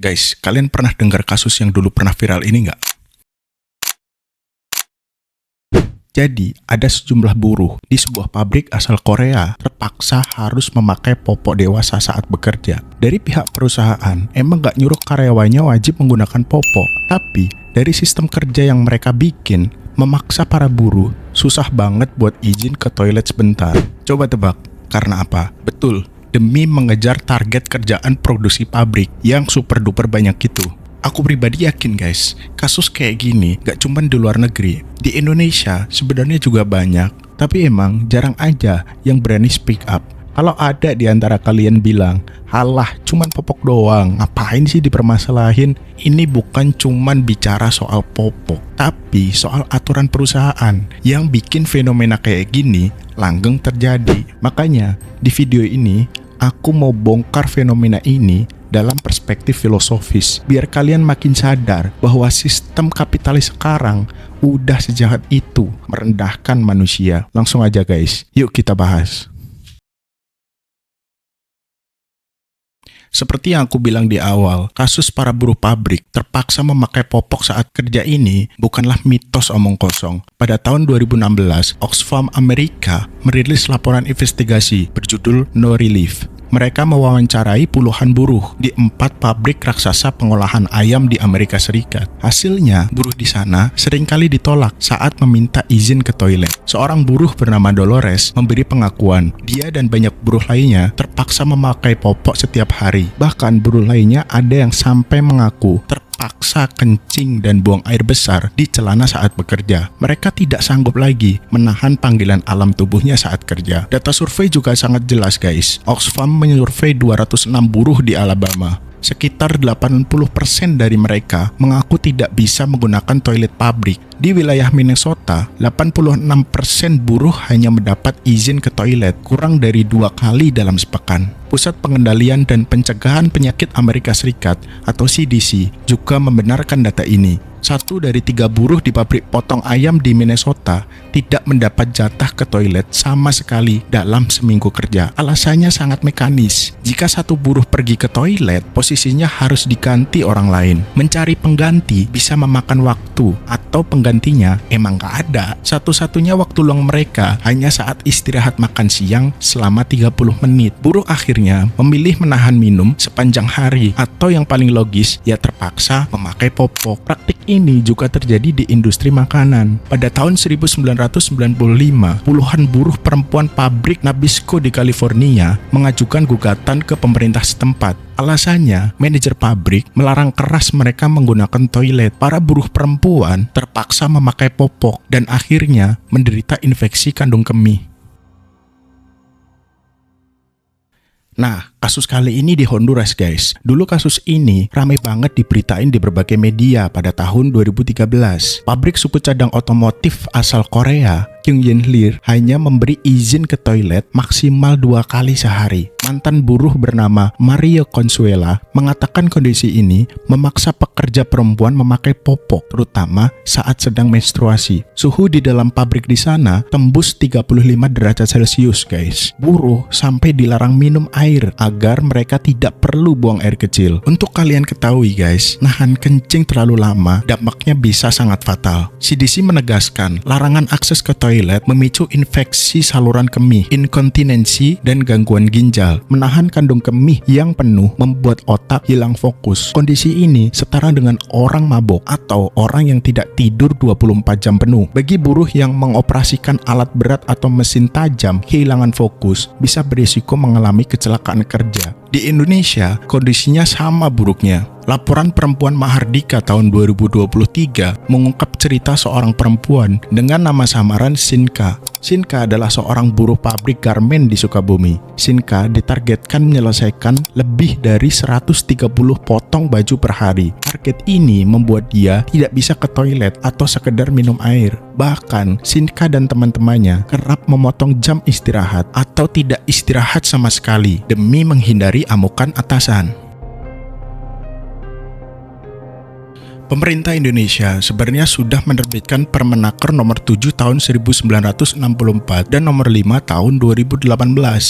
Guys, kalian pernah dengar kasus yang dulu pernah viral ini nggak? Jadi, ada sejumlah buruh di sebuah pabrik asal Korea terpaksa harus memakai popok dewasa saat bekerja. Dari pihak perusahaan, emang nggak nyuruh karyawannya wajib menggunakan popok. Tapi, dari sistem kerja yang mereka bikin, memaksa para buruh susah banget buat izin ke toilet sebentar. Coba tebak, karena apa? Betul, demi mengejar target kerjaan produksi pabrik yang super duper banyak itu. Aku pribadi yakin guys, kasus kayak gini gak cuma di luar negeri. Di Indonesia sebenarnya juga banyak, tapi emang jarang aja yang berani speak up. Kalau ada di antara kalian bilang, halah cuman popok doang, ngapain sih dipermasalahin? Ini bukan cuman bicara soal popok, tapi soal aturan perusahaan yang bikin fenomena kayak gini langgeng terjadi. Makanya di video ini aku mau bongkar fenomena ini dalam perspektif filosofis, biar kalian makin sadar bahwa sistem kapitalis sekarang udah sejahat itu merendahkan manusia. Langsung aja guys, yuk kita bahas. Seperti yang aku bilang di awal, kasus para buruh pabrik terpaksa memakai popok saat kerja ini bukanlah mitos omong kosong. Pada tahun 2016, Oxfam Amerika merilis laporan investigasi berjudul No Relief. Mereka mewawancarai puluhan buruh di 4 pabrik raksasa pengolahan ayam di Amerika Serikat. Hasilnya, buruh di sana seringkali ditolak saat meminta izin ke toilet. Seorang buruh bernama Dolores memberi pengakuan, dia dan banyak buruh lainnya terpaksa memakai popok setiap hari. Bahkan buruh lainnya ada yang sampai mengaku terpaksa kencing dan buang air besar di celana saat bekerja. Mereka tidak sanggup lagi menahan panggilan alam tubuhnya saat kerja. Data survei juga sangat jelas guys. Oxfam menyurvei 206 buruh di Alabama. Sekitar 80% dari mereka mengaku tidak bisa menggunakan toilet pabrik. Di wilayah Minnesota, 86% buruh hanya mendapat izin ke toilet kurang dari 2 kali dalam sepekan. Pusat Pengendalian dan Pencegahan Penyakit Amerika Serikat atau CDC juga membenarkan data ini. 1 dari 3 buruh di pabrik potong ayam di Minnesota tidak mendapat jatah ke toilet sama sekali dalam seminggu kerja. Alasannya sangat mekanis. Jika satu buruh pergi ke toilet, posisinya harus diganti orang lain. Mencari pengganti bisa memakan waktu, atau penggantinya emang gak ada. Satu-satunya waktu luang mereka hanya saat istirahat makan siang selama 30 menit. Buruh akhirnya memilih menahan minum sepanjang hari, atau yang paling logis, ya terpaksa memakai popok. Praktik ini juga terjadi di industri makanan. Pada tahun 1995, puluhan buruh perempuan pabrik Nabisco di California mengajukan gugatan ke pemerintah setempat. Alasannya, manajer pabrik melarang keras mereka menggunakan toilet. Para buruh perempuan terpaksa memakai popok dan akhirnya menderita infeksi kandung kemih. Nah, kasus kali ini di Honduras guys. Dulu kasus ini ramai banget diberitain di berbagai media pada tahun 2013. Pabrik suku cadang otomotif asal Korea, Kyung-Yin Lir, hanya memberi izin ke toilet maksimal 2 kali sehari. Mantan buruh bernama Mario Consuela mengatakan kondisi ini memaksa pekerja perempuan memakai popok, terutama saat sedang menstruasi. Suhu di dalam pabrik di sana tembus 35 derajat Celcius guys. Buruh sampai dilarang minum air agar mereka tidak perlu buang air kecil. Untuk kalian ketahui guys, nahan kencing terlalu lama dampaknya bisa sangat fatal. CDC menegaskan larangan akses ke toilet memicu infeksi saluran kemih, inkontinensi, dan gangguan ginjal. Menahan kandung kemih yang penuh membuat otak hilang fokus. Kondisi ini setara dengan orang mabok atau orang yang tidak tidur 24 jam penuh. Bagi buruh yang mengoperasikan alat berat atau mesin tajam, kehilangan fokus bisa berisiko mengalami kecelakaan kerja. Di Indonesia, kondisinya sama buruknya. Laporan Perempuan Mahardika tahun 2023 mengungkap cerita seorang perempuan dengan nama samaran Sinka. Sinka adalah seorang buruh pabrik garmen di Sukabumi. Sinka ditargetkan menyelesaikan lebih dari 130 potong baju per hari. Target ini membuat dia tidak bisa ke toilet atau sekedar minum air. Bahkan, Sinka dan teman-temannya kerap memotong jam istirahat atau tidak istirahat sama sekali demi menghindari amukan atasan. Pemerintah Indonesia sebenarnya sudah menerbitkan Permenaker nomor 7 tahun 1964 dan nomor 5 tahun 2018.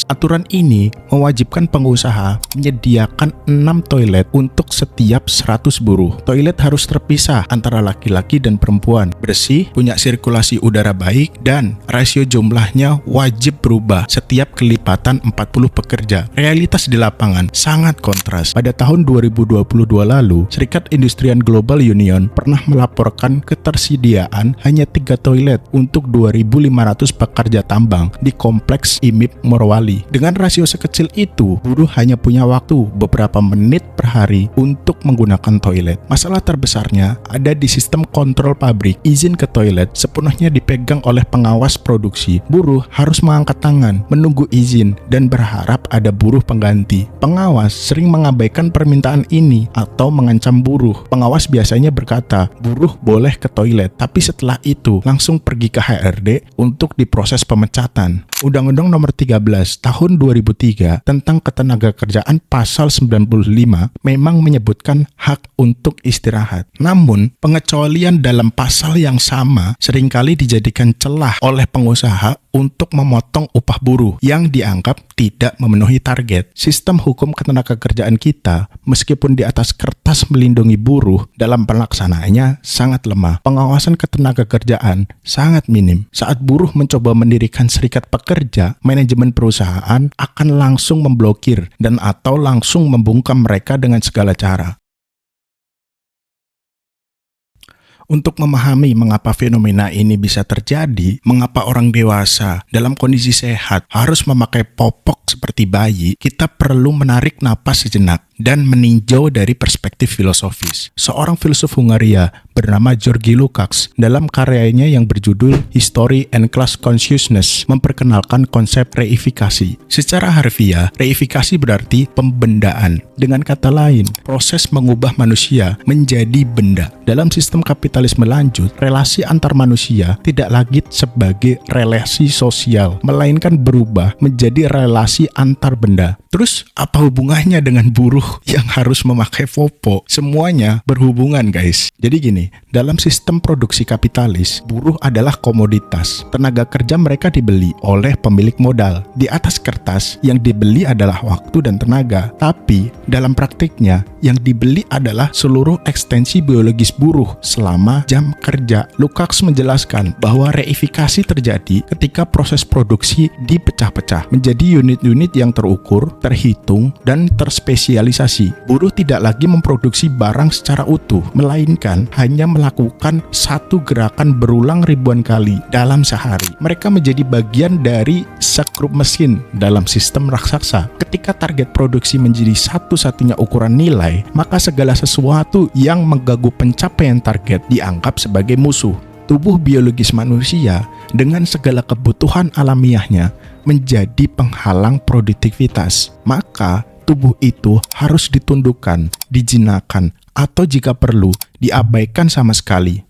Aturan ini mewajibkan pengusaha menyediakan 6 toilet untuk setiap 100 buruh. Toilet harus terpisah antara laki-laki dan perempuan, bersih, punya sirkulasi udara baik, dan rasio jumlahnya wajib berubah setiap kelipatan 40 pekerja. Realitas di lapangan sangat kontras. Pada tahun 2022 lalu, Serikat Industrian Global Union pernah melaporkan ketersediaan hanya 3 toilet untuk 2.500 pekerja tambang di kompleks IMIP Morowali. Dengan rasio sekecil itu, buruh hanya punya waktu beberapa menit per hari untuk menggunakan toilet. Masalah terbesarnya ada di sistem kontrol pabrik. Izin ke toilet sepenuhnya dipegang oleh pengawas produksi. Buruh harus mengangkat tangan, menunggu izin, dan berharap ada buruh pengganti. Pengawas sering mengabaikan permintaan ini atau mengancam buruh. Pengawas biasanya berkata, buruh boleh ke toilet, tapi setelah itu langsung pergi ke HRD untuk diproses pemecatan. Undang-Undang Nomor 13 Tahun 2003 tentang Ketenagakerjaan Pasal 95 memang menyebutkan hak untuk istirahat. Namun, pengecualian dalam pasal yang sama seringkali dijadikan celah oleh pengusaha untuk memotong upah buruh yang dianggap tidak memenuhi target. Sistem hukum ketenagakerjaan kita, meskipun di atas kertas melindungi buruh, dalam pelaksanaannya sangat lemah. Pengawasan ketenagakerjaan sangat minim. Saat buruh mencoba mendirikan serikat pekerja, manajemen perusahaan akan langsung memblokir dan atau langsung membungkam mereka dengan segala cara. Untuk memahami mengapa fenomena ini bisa terjadi, mengapa orang dewasa dalam kondisi sehat harus memakai popok seperti bayi, kita perlu menarik napas sejenak dan meninjau dari perspektif filosofis. Seorang filsuf Hungaria bernama Georgi Lukács dalam karyanya yang berjudul History and Class Consciousness memperkenalkan konsep reifikasi. Secara harfiah, reifikasi berarti pembendaan. Dengan kata lain, proses mengubah manusia menjadi benda. Dalam sistem kapitalisme lanjut, relasi antar manusia tidak lagi sebagai relasi sosial, melainkan berubah menjadi relasi antar benda. Terus, apa hubungannya dengan buruh yang harus memakai popok? Semuanya berhubungan, guys. Jadi gini, dalam sistem produksi kapitalis, buruh adalah komoditas. Tenaga kerja mereka dibeli oleh pemilik modal. Di atas kertas, yang dibeli adalah waktu dan tenaga. Tapi, dalam praktiknya, yang dibeli adalah seluruh ekstensi biologis buruh selama jam kerja. Lukács menjelaskan bahwa reifikasi terjadi ketika proses produksi dipecah-pecah menjadi unit-unit yang terukur, terhitung, dan terspesialisasi. Buruh tidak lagi memproduksi barang secara utuh, melainkan hanya melakukan satu gerakan berulang ribuan kali dalam sehari. Mereka menjadi bagian dari sekrup mesin dalam sistem raksasa. Ketika target produksi menjadi satu-satunya ukuran nilai, maka segala sesuatu yang mengganggu pencapaian target dianggap sebagai musuh. Tubuh biologis manusia dengan segala kebutuhan alamiahnya menjadi penghalang produktivitas. Maka tubuh itu harus ditundukkan, dijinakan, atau jika perlu diabaikan sama sekali.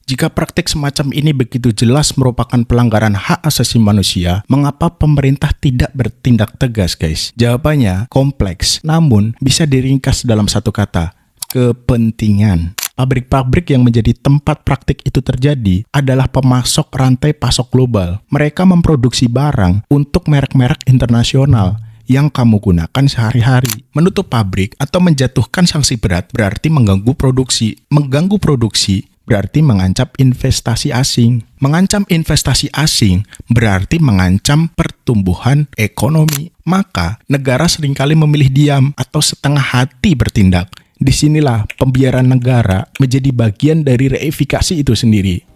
Jika praktik semacam ini begitu jelas merupakan pelanggaran hak asasi manusia, mengapa pemerintah tidak bertindak tegas, guys? Jawabannya kompleks, namun bisa diringkas dalam satu kata: kepentingan. Pabrik-pabrik yang menjadi tempat praktik itu terjadi adalah pemasok rantai pasok global. Mereka memproduksi barang untuk merek-merek internasional yang kamu gunakan sehari-hari. Menutup pabrik atau menjatuhkan sanksi berat berarti mengganggu produksi. Mengganggu produksi berarti mengancam investasi asing. Mengancam investasi asing berarti mengancam pertumbuhan ekonomi. Maka, negara seringkali memilih diam atau setengah hati bertindak. Disinilah pembiaran negara menjadi bagian dari reifikasi itu sendiri.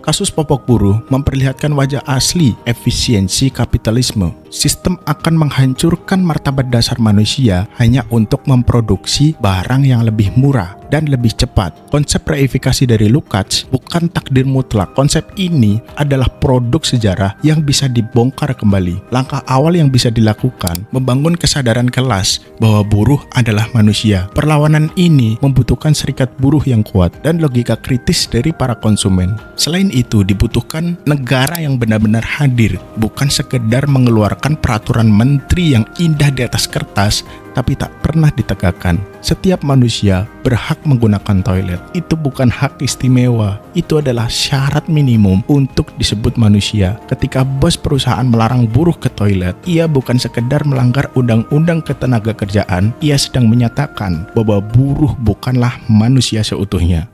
Kasus popok buruh memperlihatkan wajah asli efisiensi kapitalisme. Sistem akan menghancurkan martabat dasar manusia hanya untuk memproduksi barang yang lebih murah. dan lebih cepat. Konsep reifikasi dari Lukács bukan takdir mutlak. Konsep ini adalah produk sejarah yang bisa dibongkar kembali. Langkah awal yang bisa dilakukan, membangun kesadaran kelas bahwa buruh adalah manusia. Perlawanan ini membutuhkan serikat buruh yang kuat dan logika kritis dari para konsumen. Selain itu, dibutuhkan negara yang benar-benar hadir, bukan sekedar mengeluarkan peraturan menteri yang indah di atas kertas tapi tak pernah ditegakkan. Setiap manusia berhak menggunakan toilet. Itu bukan hak istimewa, itu adalah syarat minimum untuk disebut manusia. Ketika bos perusahaan melarang buruh ke toilet, ia bukan sekedar melanggar undang-undang ketenaga kerjaan, ia sedang menyatakan bahwa buruh bukanlah manusia seutuhnya.